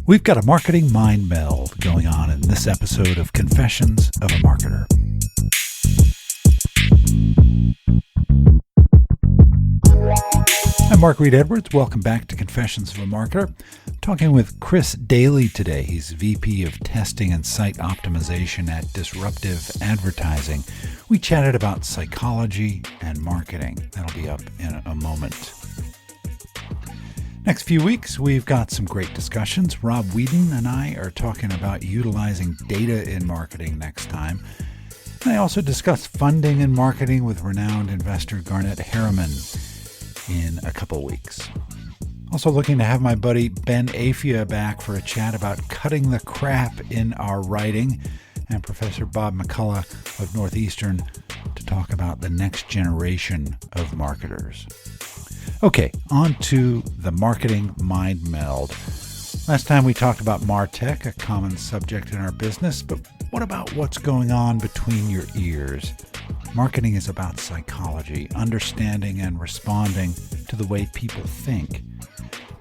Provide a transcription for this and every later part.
We've got a marketing mind meld going on in this episode of Confessions of a Marketer. I'm Mark Reed Edwards. Welcome back to Confessions of a Marketer. Talking with Chris Dayley today. He's VP of Testing and Site Optimization at Disruptive Advertising. We chatted about psychology and marketing. That'll be up in a moment. Next few weeks, we've got some great discussions. Rob Whedon and I are talking about utilizing data in marketing next time. And I also discuss funding and marketing with renowned investor Garnett Harriman in a couple weeks. Also looking to have my buddy Ben Afia back for a chat about cutting the crap in our writing, and Professor Bob McCullough of Northeastern to talk about the next generation of marketers. Okay, on to the marketing mind meld. Last time we talked about MarTech, a common subject in our business, but what about what's going on between your ears? Marketing is about psychology, understanding and responding to the way people think.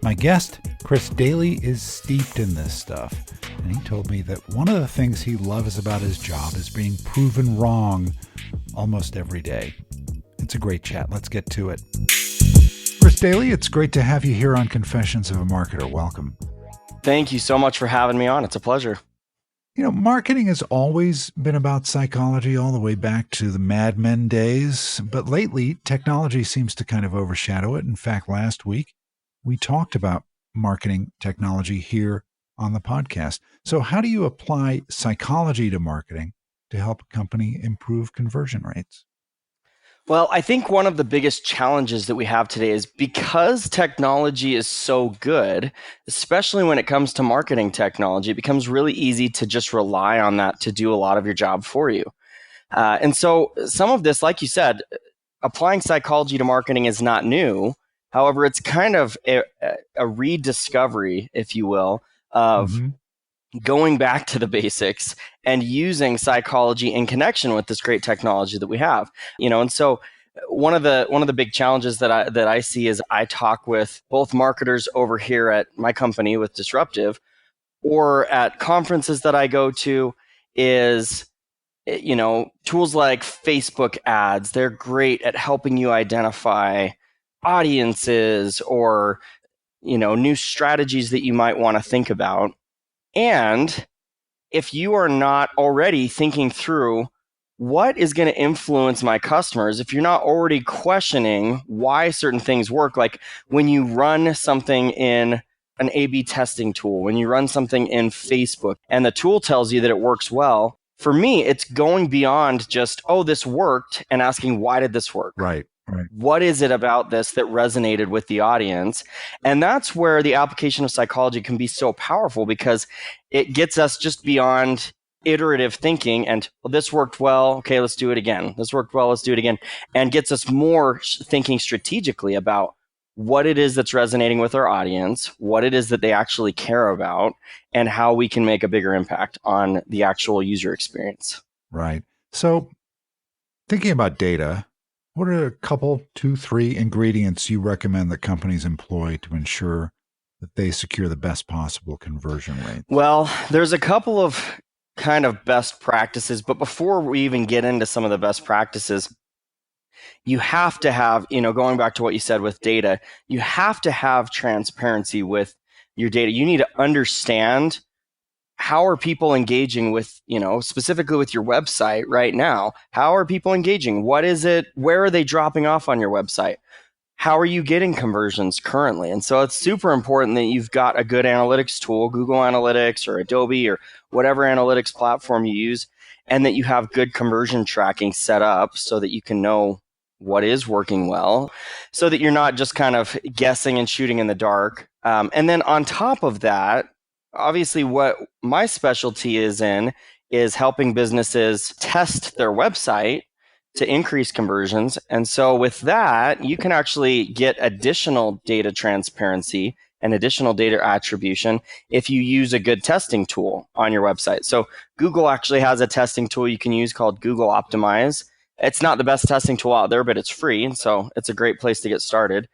My guest, Chris Dayley, is steeped in this stuff, and he told me that one of the things he loves about his job is being proven wrong almost every day. It's a great chat. Let's get to it. Chris Dayley, it's great to have you here on Confessions of a Marketer. Welcome. Thank you so much for having me on. It's a pleasure. You know, marketing has always been about psychology all the way back to the Mad Men days, but lately technology seems to kind of overshadow it. In fact, last week we talked about marketing technology here on the podcast. So how do you apply psychology to marketing to help a company improve conversion rates? Well, I think one of the biggest challenges that we have today is because technology is so good, especially when it comes to marketing technology, it becomes really easy to just rely on that to do a lot of your job for you. And so some of this, like you said, applying psychology to marketing is not new. However, it's kind of a rediscovery, if you will, of going back to the basics and using psychology in connection with this great technology that we have, and so one of the big challenges that I see is I talk with both marketers over here at my company with Disruptive or at conferences that I go to is, tools like Facebook ads. They're great at helping you identify audiences or, new strategies that you might want to think about. And if you are not already thinking through what is going to influence my customers, if you're not already questioning why certain things work, like when you run something in an A/B testing tool, when you run something in Facebook and the tool tells you that it works well, for me, it's going beyond just, oh, this worked, and asking, why did this work? Right. What is it about this that resonated with the audience? And that's where the application of psychology can be so powerful, because it gets us just beyond iterative thinking and, well, this worked well, okay, let's do it again. This worked well, let's do it again. And gets us more thinking strategically about what it is that's resonating with our audience, what it is that they actually care about, and how we can make a bigger impact on the actual user experience. Right. So thinking about data, what are a couple, 2, 3 ingredients you recommend that companies employ to ensure that they secure the best possible conversion rate? Well, there's a couple of kind of best practices, but before we even get into some of the best practices, you have to have, going back to what you said with data, you have to have transparency with your data. You need to understand how are people engaging with, specifically with your website right now? How are people engaging? What is it? Where are they dropping off on your website? How are you getting conversions currently? And so it's super important that you've got a good analytics tool, Google Analytics or Adobe or whatever analytics platform you use, and that you have good conversion tracking set up so that you can know what is working well, so that you're not just kind of guessing and shooting in the dark. And then on top of that, obviously, what my specialty is in is helping businesses test their website to increase conversions. And so with that, you can actually get additional data transparency and additional data attribution if you use a good testing tool on your website. So Google actually has a testing tool you can use called Google Optimize. It's not the best testing tool out there, but it's free. And so it's a great place to get started.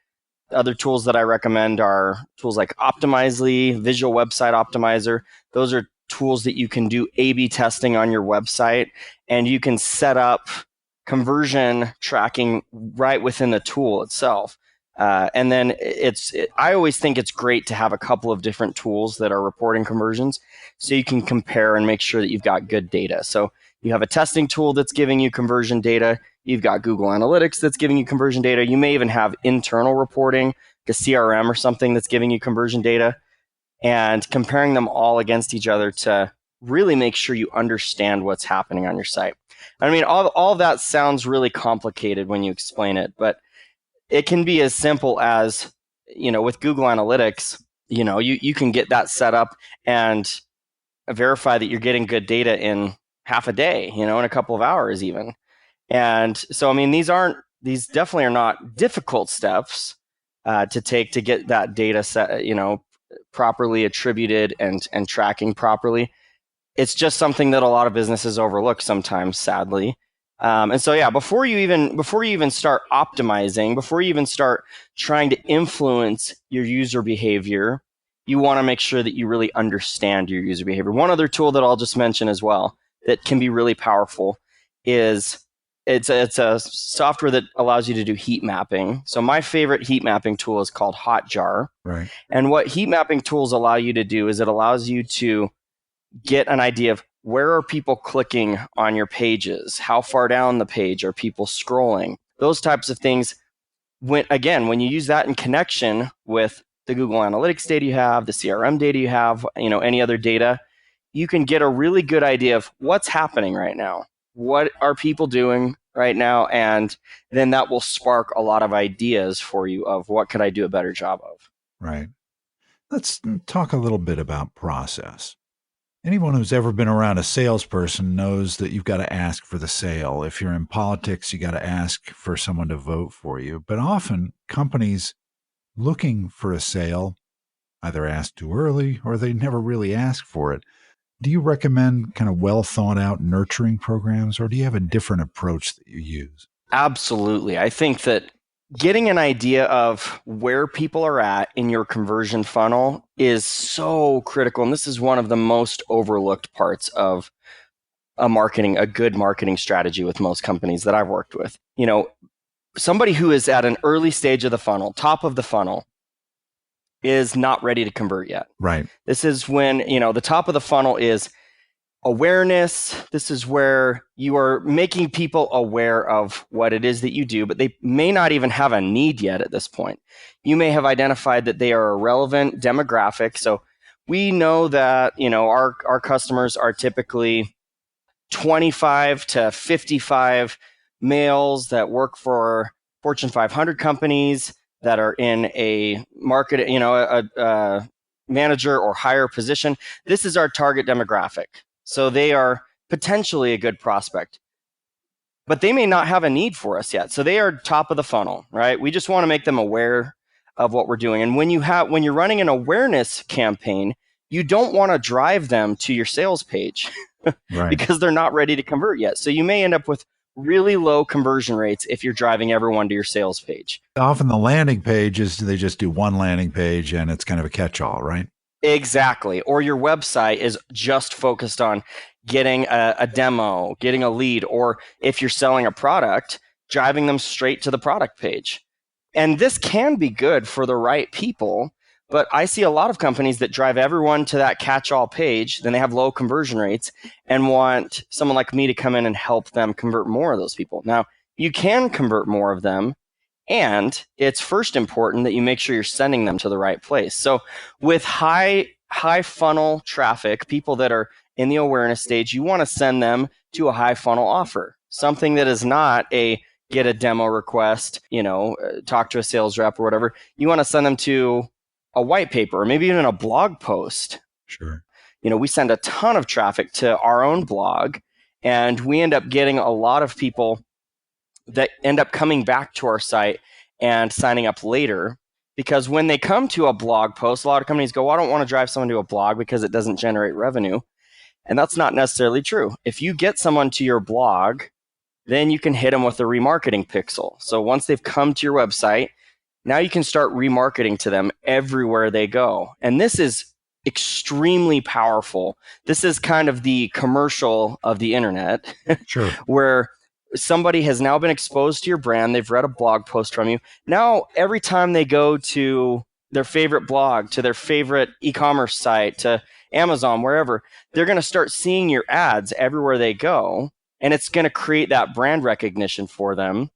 Other tools that I recommend are tools like Optimizely, Visual Website Optimizer. Those are tools that you can do A/B testing on your website, and you can set up conversion tracking right within the tool itself. And then I always think it's great to have a couple of different tools that are reporting conversions so you can compare and make sure that you've got good data. So you have a testing tool that's giving you conversion data. You've got Google Analytics that's giving you conversion data. You may even have internal reporting, the CRM or something that's giving you conversion data, and comparing them all against each other to really make sure you understand what's happening on your site. I mean, all of that sounds really complicated when you explain it, but it can be as simple as, with Google Analytics, you can get that set up and verify that you're getting good data in half a day, in a couple of hours even. And so, I mean, these definitely are not difficult steps to take to get that data set, properly attributed and tracking properly. It's just something that a lot of businesses overlook sometimes, sadly. And so, yeah, before you even start optimizing, before you even start trying to influence your user behavior, you want to make sure that you really understand your user behavior. One other tool that I'll just mention as well that can be really powerful is it's a software that allows you to do heat mapping. So my favorite heat mapping tool is called Hotjar. Right. And what heat mapping tools allow you to do is it allows you to get an idea of where are people clicking on your pages, how far down the page are people scrolling, those types of things. When you use that in connection with the Google Analytics data you have, the CRM data you have, any other data, you can get a really good idea of what's happening right now. What are people doing right now? And then that will spark a lot of ideas for you of what could I do a better job of. Right. Let's talk a little bit about process. Anyone who's ever been around a salesperson knows that you've got to ask for the sale. If you're in politics, you got to ask for someone to vote for you. But often companies looking for a sale either ask too early or they never really ask for it. Do you recommend kind of well thought out nurturing programs, or do you have a different approach that you use? Absolutely. I think that getting an idea of where people are at in your conversion funnel is so critical. And this is one of the most overlooked parts of a good marketing strategy with most companies that I've worked with. Somebody who is at an early stage of the funnel, top of the funnel, is not ready to convert yet. Right. This is when, the top of the funnel is awareness. This is where you are making people aware of what it is that you do, but they may not even have a need yet at this point. You may have identified that they are a relevant demographic. So we know that, our customers are typically 25 to 55 males that work for Fortune 500 companies that are in a market, a manager or higher position. This is our target demographic. So they are potentially a good prospect, but they may not have a need for us yet. So they are top of the funnel, right? We just want to make them aware of what we're doing. And when you're running an awareness campaign, you don't want to drive them to your sales page right. because they're not ready to convert yet. So you may end up with really low conversion rates if you're driving everyone to your sales page. Often the landing page they just do one landing page and it's kind of a catch-all, right? Exactly. Or your website is just focused on getting a demo, getting a lead, or if you're selling a product, driving them straight to the product page. And this can be good for the right people, but I see a lot of companies that drive everyone to that catch-all page, then they have low conversion rates and want someone like me to come in and help them convert more of those people. Now, you can convert more of them, and it's first important that you make sure you're sending them to the right place. So with high funnel traffic, people that are in the awareness stage, you want to send them to a high funnel offer, something that is not a get a demo request, talk to a sales rep or whatever. You want to send them to a white paper or maybe even a blog post. Sure. We send a ton of traffic to our own blog, and we end up getting a lot of people that end up coming back to our site and signing up later, because when they come to a blog post, a lot of companies go, well, I don't want to drive someone to a blog because it doesn't generate revenue. And that's not necessarily true. If you get someone to your blog, then you can hit them with a remarketing pixel. So once they've come to your website, Now you can start remarketing to them everywhere they go. And this is extremely powerful. This is kind of the commercial of the internet, Sure. where somebody has now been exposed to your brand. They've read a blog post from you. Now, every time they go to their favorite blog, to their favorite e-commerce site, to Amazon, wherever, they're going to start seeing your ads everywhere they go. And it's going to create that brand recognition for them.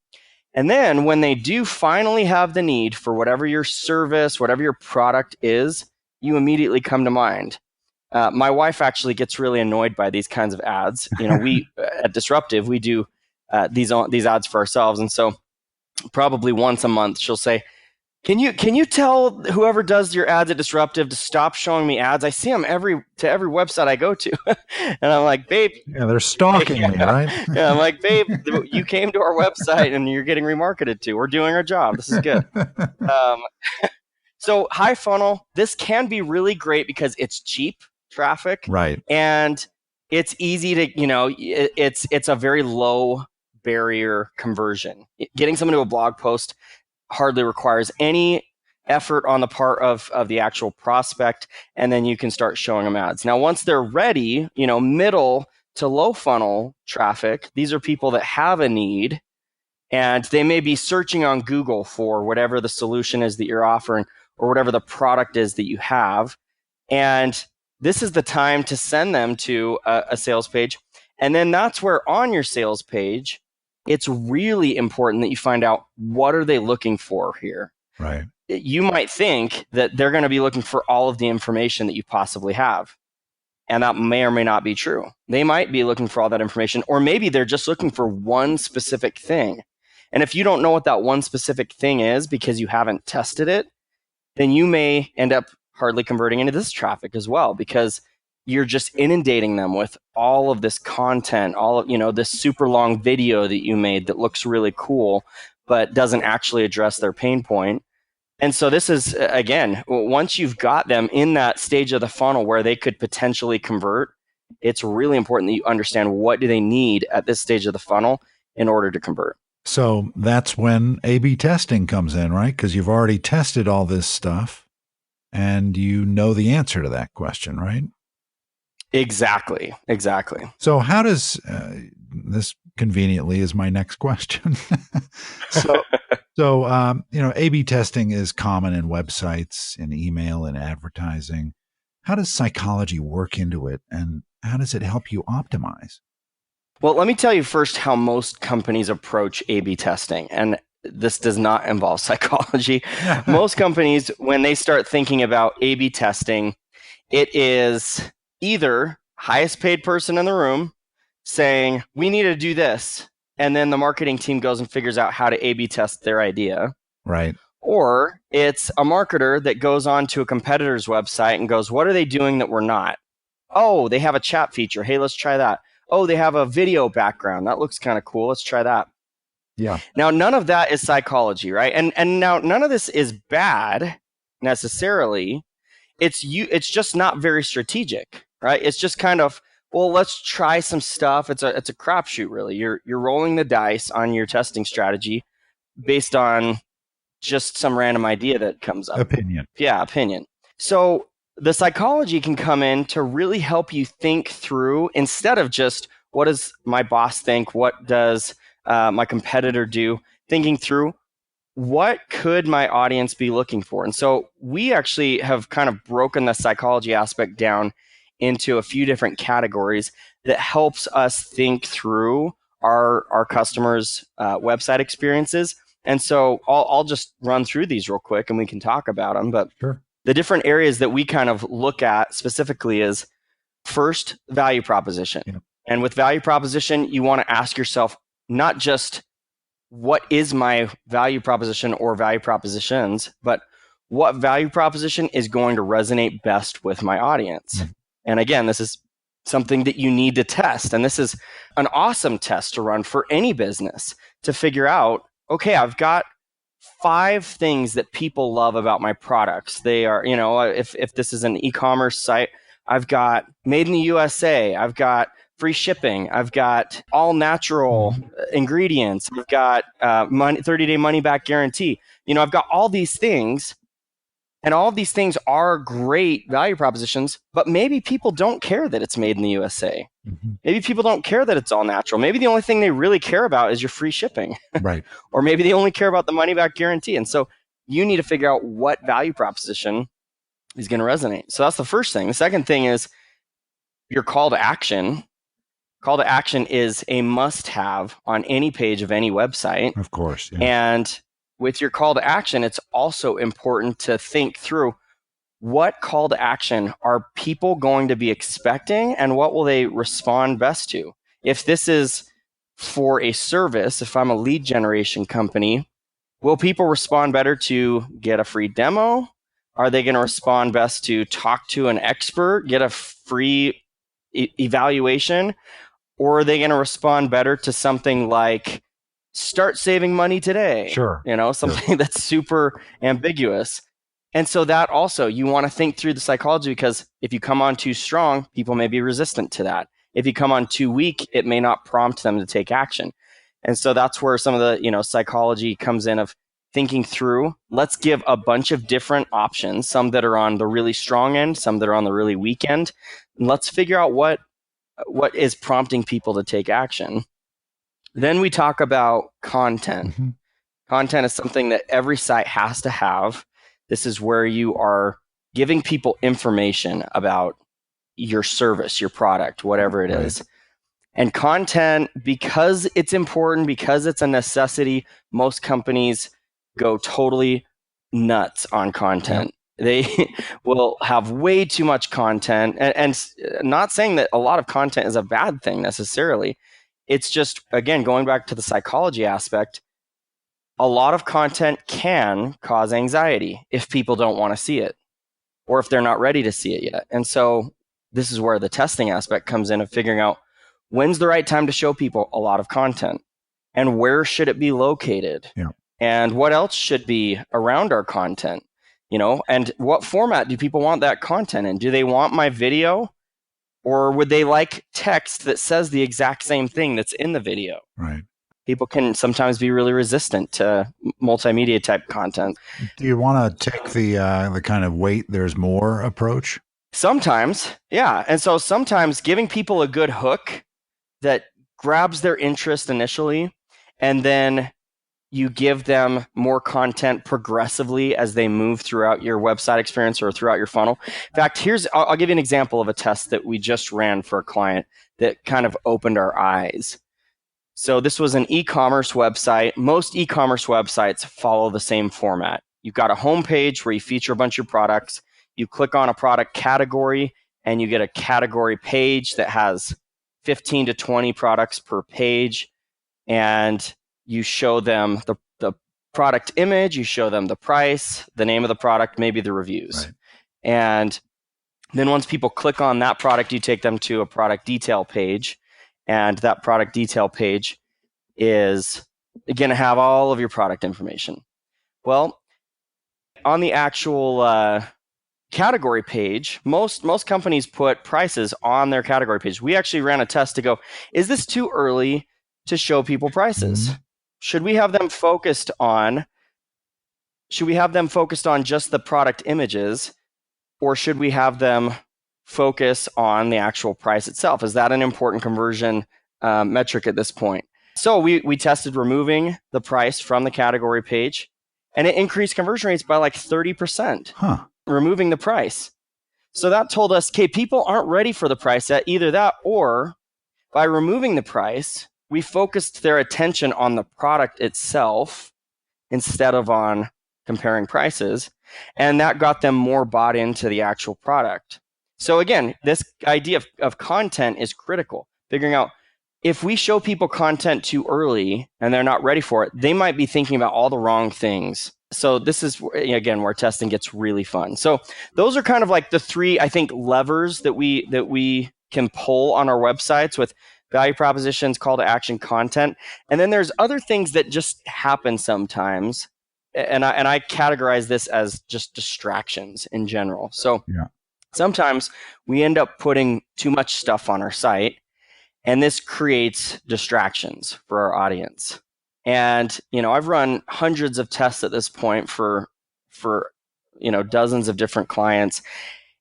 And then when they do finally have the need for whatever your service, whatever your product is, you immediately come to mind. My wife actually gets really annoyed by these kinds of ads. We at Disruptive, we do these ads for ourselves. And so probably once a month, she'll say, Can you tell whoever does your ads at Disruptive to stop showing me ads? I see them to every website I go to. And I'm like, babe. Yeah, they're stalking me, right? Yeah, I'm like, babe, you came to our website and you're getting remarketed to. We're doing our job. This is good. So high funnel, this can be really great because it's cheap traffic. Right. And it's easy to, it's a very low barrier conversion. Getting someone to a blog post hardly requires any effort on the part of the actual prospect, and then you can start showing them ads. Now, once they're ready, middle to low funnel traffic, these are people that have a need, and they may be searching on Google for whatever the solution is that you're offering or whatever the product is that you have. And this is the time to send them to a sales page. And then that's where on your sales page, it's really important that you find out what are they looking for here. Right. You might think that they're going to be looking for all of the information that you possibly have. And that may or may not be true. They might be looking for all that information, or maybe they're just looking for one specific thing. And if you don't know what that one specific thing is because you haven't tested it, then you may end up hardly converting into this traffic as well, because you're just inundating them with all of this content, all of, this super long video that you made that looks really cool, but doesn't actually address their pain point. And so this is, again, once you've got them in that stage of the funnel where they could potentially convert, it's really important that you understand what do they need at this stage of the funnel in order to convert. So that's when A/B testing comes in, right? Because you've already tested all this stuff and you know the answer to that question, right? Exactly. So how does this conveniently is my next question. So A/B testing is common in websites, in email, and advertising. How does psychology work into it, and how does it help you optimize? Well, let me tell you first how most companies approach A/B testing, and this does not involve psychology. Most companies, when they start thinking about A/B testing, it is either highest paid person in the room saying, we need to do this, and then the marketing team goes and figures out how to A/B test their idea. Right. Or it's a marketer that goes on to a competitor's website and goes, what are they doing that we're not? Oh, they have a chat feature. Hey, let's try that. Oh, they have a video background. That looks kind of cool. Let's try that. Yeah. Now, none of that is psychology, right? And now none of this is bad necessarily. It's just not very strategic, right? It's just kind of, well, let's try some stuff. It's a crapshoot, really. You're rolling the dice on your testing strategy based on just some random idea that comes up. Opinion. Yeah, opinion. So the psychology can come in to really help you think through, instead of just what does my boss think, what does my competitor do, thinking through what could my audience be looking for. And so we actually have kind of broken the psychology aspect down into a few different categories that helps us think through our customers' website experiences. And so I'll just run through these real quick and we can talk about them. But sure. The different areas that we kind of look at specifically is first, value proposition. Yeah. And with value proposition, you want to ask yourself not just what is my value proposition or value propositions, but what value proposition is going to resonate best with my audience. Mm-hmm. And again, this is something that you need to test. And this is an awesome test to run for any business to figure out, okay, I've got 5 things that people love about my products. They are, if this is an e-commerce site, I've got made in the USA, I've got free shipping, I've got all natural ingredients, I've got 30-day money back guarantee. I've got all these things, and all of these things are great value propositions, but maybe people don't care that it's made in the USA. Mm-hmm. Maybe people don't care that it's all natural. Maybe the only thing they really care about is your free shipping. Right. Or maybe they only care about the money back guarantee. And so you need to figure out what value proposition is going to resonate. So that's the first thing. The second thing is your call to action. Call to action is a must-have on any page of any website. Of course. Yeah. And with your call to action, it's also important to think through what call to action are people going to be expecting and what will they respond best to. If this is for a service, if I'm a lead generation company, will people respond better to get a free demo? Are they going to respond best to talk to an expert, get a free evaluation? Or are they going to respond better to something like start saving money today? Sure. Something that's super ambiguous. And so that also, you want to think through the psychology, because if you come on too strong, people may be resistant to that. If you come on too weak, it may not prompt them to take action. And so that's where some of the, psychology comes in of thinking through, let's give a bunch of different options, some that are on the really strong end, some that are on the really weak end. And let's figure out what is prompting people to take action. Then we talk about content. Mm-hmm. Content is something that every site has to have. This is where you are giving people information about your service, your product, whatever it is. And content, because it's important, because it's a necessity, most companies go totally nuts on content. They will have way too much content, and not saying that a lot of content is a bad thing necessarily. It's just, again, going back to the psychology aspect, a lot of content can cause anxiety if people don't want to see it or if they're not ready to see it yet. And so this is where the testing aspect comes in of figuring out when's the right time to show people a lot of content and where should it be located and what else should be around our content. And what format do people want that content in? Do they want my video, or would they like text that says the exact same thing that's in the video? Right. People can sometimes be really resistant to multimedia type content. Do you want to take the kind of wait there's more approach? Sometimes, yeah. And so sometimes giving people a good hook that grabs their interest initially, and then you give them more content progressively as they move throughout your website experience or throughout your funnel. In fact, I'll give you an example of a test that we just ran for a client that kind of opened our eyes. So this was an e-commerce website. Most e-commerce websites follow the same format. You've got a homepage where you feature a bunch of products. You click on a product category and you get a category page that has 15 to 20 products per page. And you show them the product image, you show them the price, the name of the product, maybe the reviews. Right. And then once people click on that product, you take them to a product detail page. And that product detail page is going to have all of your product information. Well, on the actual category page, most companies put prices on their category page. We actually ran a test to go, is this too early to show people prices? Mm-hmm. Should we have them focused on just the product images, or should we have them focus on the actual price itself? Is that an important conversion metric at this point? So we tested removing the price from the category page, and it increased conversion rates by like 30%. Removing the price. So that told us, okay, people aren't ready for the price yet. Either that, or by removing the price, we focused their attention on the product itself instead of on comparing prices. And that got them more bought into the actual product. So again, this idea of content is critical. Figuring out if we show people content too early and they're not ready for it, they might be thinking about all the wrong things. So this is, again, where testing gets really fun. So those are kind of like the three, I think, levers that we can pull on our websites with value propositions, call to action, content. And then there's other things that just happen sometimes. And I categorize this as just distractions in general. So sometimes we end up putting too much stuff on our site, and this creates distractions for our audience. And, I've run hundreds of tests at this point for dozens of different clients.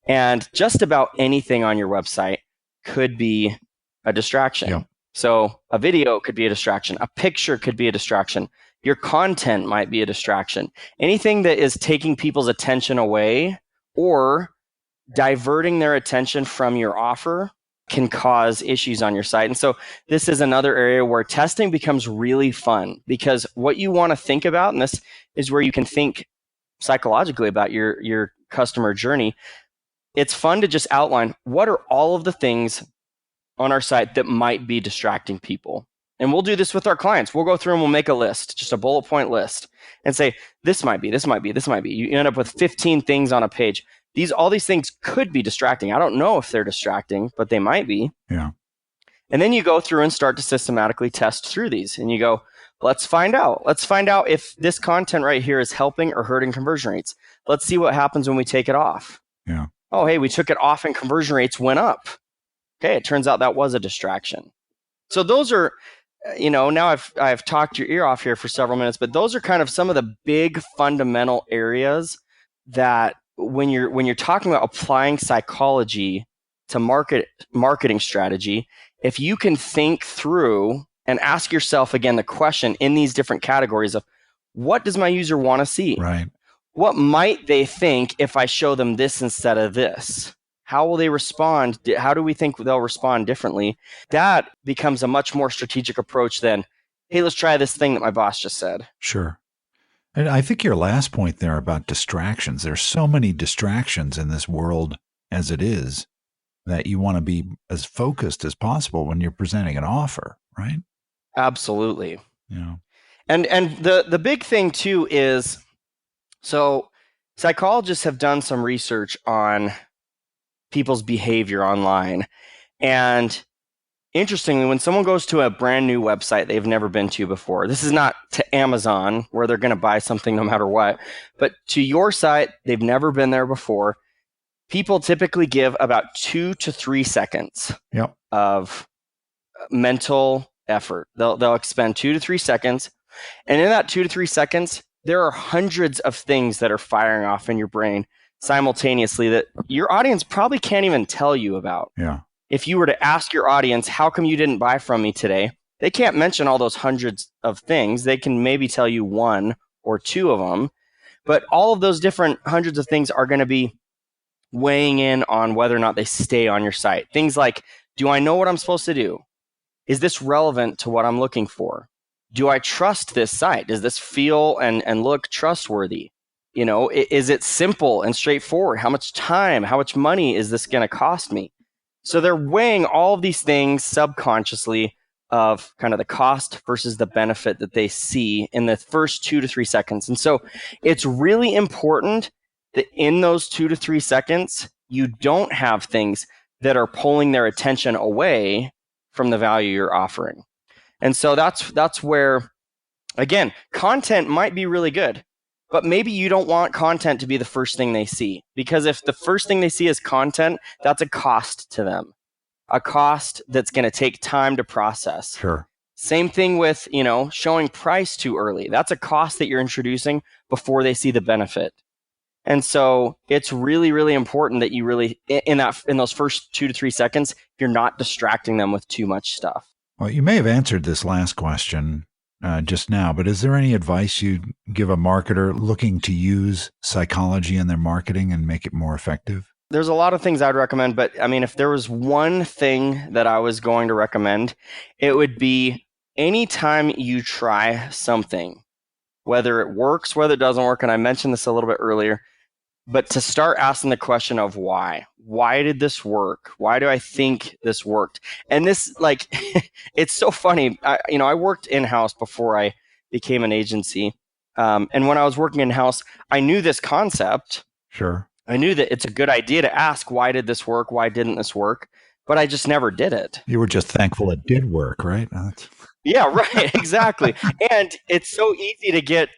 And just about anything on your website could be a distraction. Yeah. So a video could be a distraction. A picture could be a distraction. Your content might be a distraction. Anything that is taking people's attention away or diverting their attention from your offer can cause issues on your site. And so this is another area where testing becomes really fun, because what you want to think about, and this is where you can think psychologically about your customer journey. It's fun to just outline what are all of the things on our site that might be distracting people. And we'll do this with our clients. We'll go through and we'll make a list, just a bullet point list, and say, this might be, this might be, this might be. You end up with 15 things on a page. All these things could be distracting. I don't know if they're distracting, but they might be. Yeah. And then you go through and start to systematically test through these. And you go, let's find out. Let's find out if this content right here is helping or hurting conversion rates. Let's see what happens when we take it off. Yeah. Oh, hey, we took it off and conversion rates went up. Okay, it turns out that was a distraction. So those are, now I've talked your ear off here for several minutes, but those are kind of some of the big fundamental areas that when you're talking about applying psychology to marketing strategy, if you can think through and ask yourself again the question in these different categories of, what does my user want to see? Right. What might they think if I show them this instead of this? How will they respond? How do we think they'll respond differently? That becomes a much more strategic approach than, hey, let's try this thing that my boss just said. Sure. And I think your last point there about distractions, there's so many distractions in this world as it is, that you want to be as focused as possible when you're presenting an offer, right? Absolutely. Yeah. And the big thing too is, so psychologists have done some research on people's behavior online. And interestingly, when someone goes to a brand new website they've never been to before, this is not to Amazon where they're going to buy something no matter what, but to your site, they've never been there before. People typically give about 2 to 3 seconds of mental effort. They'll expend 2 to 3 seconds. And in that 2 to 3 seconds, there are hundreds of things that are firing off in your brain simultaneously that your audience probably can't even tell you about. Yeah. If you were to ask your audience, how come you didn't buy from me today? They can't mention all those hundreds of things. They can maybe tell you 1 or 2 of them. But all of those different hundreds of things are going to be weighing in on whether or not they stay on your site. Things like, do I know what I'm supposed to do? Is this relevant to what I'm looking for? Do I trust this site? Does this feel and look trustworthy? Is it simple and straightforward? How much time, how much money is this going to cost me? So they're weighing all of these things subconsciously of kind of the cost versus the benefit that they see in the first 2 to 3 seconds. And so it's really important that in those 2 to 3 seconds, you don't have things that are pulling their attention away from the value you're offering. And so that's where, again, content might be really good, but maybe you don't want content to be the first thing they see, because if the first thing they see is content, that's a cost to them, a cost that's going to take time to process. Sure. Same thing with, showing price too early. That's a cost that you're introducing before they see the benefit. And so it's really, really important that you really, in those first 2 to 3 seconds, you're not distracting them with too much stuff. Well, you may have answered this last question just now, but is there any advice you'd give a marketer looking to use psychology in their marketing and make it more effective? There's a lot of things I'd recommend, but I mean, if there was one thing that I was going to recommend, it would be anytime you try something, whether it works, whether it doesn't work, and I mentioned this a little bit earlier, but to start asking the question of why. Why did this work? Why do I think this worked? And this, it's so funny. I worked in-house before I became an agency. And when I was working in-house, I knew this concept. Sure. I knew that it's a good idea to ask, why did this work? Why didn't this work? But I just never did it. You were just thankful it did work, right? Yeah, right. Exactly. And it's so easy to get,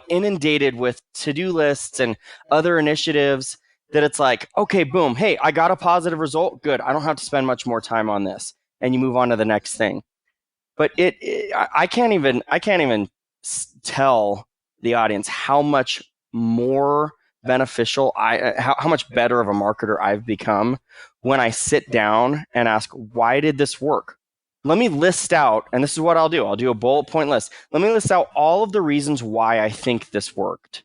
inundated with to-do lists and other initiatives that it's like, okay, boom. Hey, I got a positive result. Good. I don't have to spend much more time on this. And you move on to the next thing. But I can't even tell the audience how much more beneficial how much better of a marketer I've become when I sit down and ask, why did this work? Let me list out, and this is what I'll do. I'll do a bullet point list. Let me list out all of the reasons why I think this worked.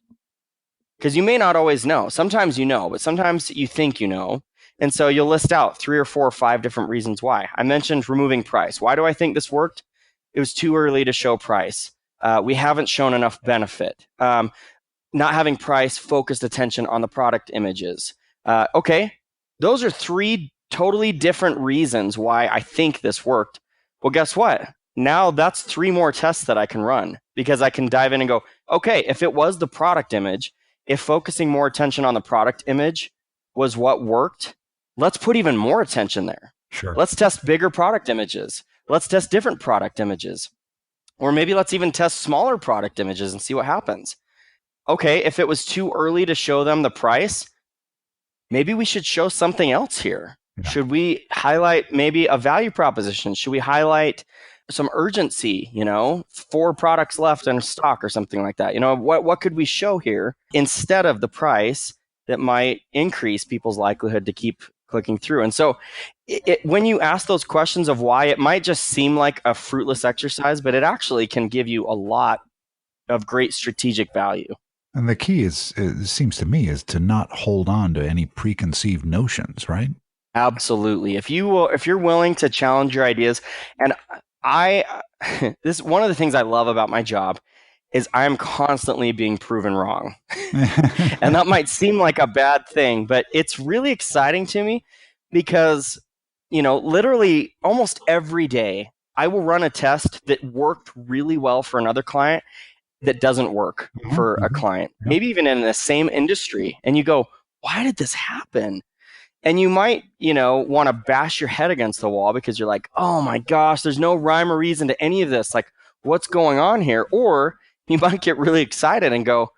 Because you may not always know. Sometimes you know, but sometimes you think you know. And so you'll list out 3 or 4 or 5 different reasons why. I mentioned removing price. Why do I think this worked? It was too early to show price. We haven't shown enough benefit. Not having price, focused attention on the product images. Okay, those are 3 totally different reasons why I think this worked. Well, guess what? Now that's 3 more tests that I can run, because I can dive in and go, okay, if it was the product image, if focusing more attention on the product image was what worked, let's put even more attention there. Sure. Let's test bigger product images. Let's test different product images. Or maybe let's even test smaller product images and see what happens. Okay, if it was too early to show them the price, maybe we should show something else here. Yeah. Should we highlight maybe a value proposition? Should we highlight some urgency, 4 products left in stock or something like that? What could we show here instead of the price that might increase people's likelihood to keep clicking through? And so when you ask those questions of why, it might just seem like a fruitless exercise, but it actually can give you a lot of great strategic value. And the key it seems to me, is to not hold on to any preconceived notions, right? Absolutely. If you're willing to challenge your ideas, and this one of the things I love about my job is I'm constantly being proven wrong. And that might seem like a bad thing, but it's really exciting to me because, literally almost every day I will run a test that worked really well for another client that doesn't work for a client, maybe even in the same industry. And you go, why did this happen? And you might, want to bash your head against the wall because you're like, oh my gosh, there's no rhyme or reason to any of this. Like, what's going on here? Or you might get really excited and go,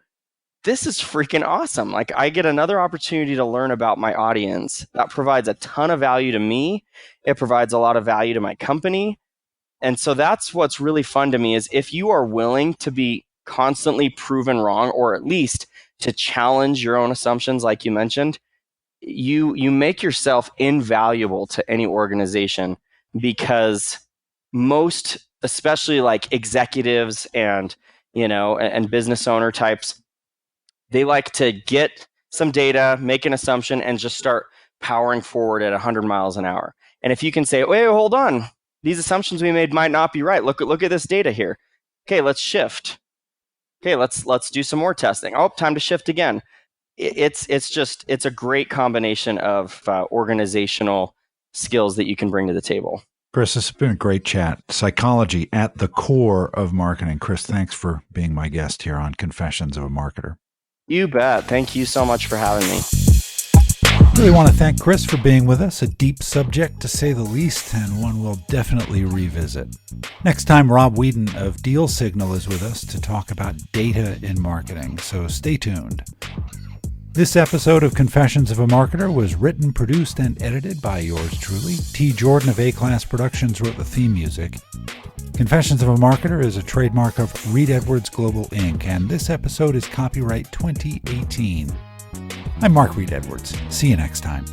this is freaking awesome. Like, I get another opportunity to learn about my audience. That provides a ton of value to me. It provides a lot of value to my company. And so that's what's really fun to me, is if you are willing to be constantly proven wrong, or at least to challenge your own assumptions, like you mentioned, you make yourself invaluable to any organization, because most, especially like executives and and business owner types, they like to get some data, make an assumption, and just start powering forward at 100 miles an hour. And if you can say, wait, hold on, these assumptions we made might not be right. Look at this data here. Okay, let's shift. Okay, let's do some more testing. Oh, time to shift again. It's a great combination of organizational skills that you can bring to the table. Chris, this has been a great chat. Psychology at the core of marketing. Chris, thanks for being my guest here on Confessions of a Marketer. You bet. Thank you so much for having me. Really want to thank Chris for being with us. A deep subject, to say the least, and one we'll definitely revisit. Next time, Rob Whedon of Deal Signal is with us to talk about data in marketing, so stay tuned. This episode of Confessions of a Marketer was written, produced, and edited by yours truly. T. Jordan of A-Class Productions wrote the theme music. Confessions of a Marketer is a trademark of Reed Edwards Global Inc., and this episode is copyright 2018. I'm Mark Reed Edwards. See you next time.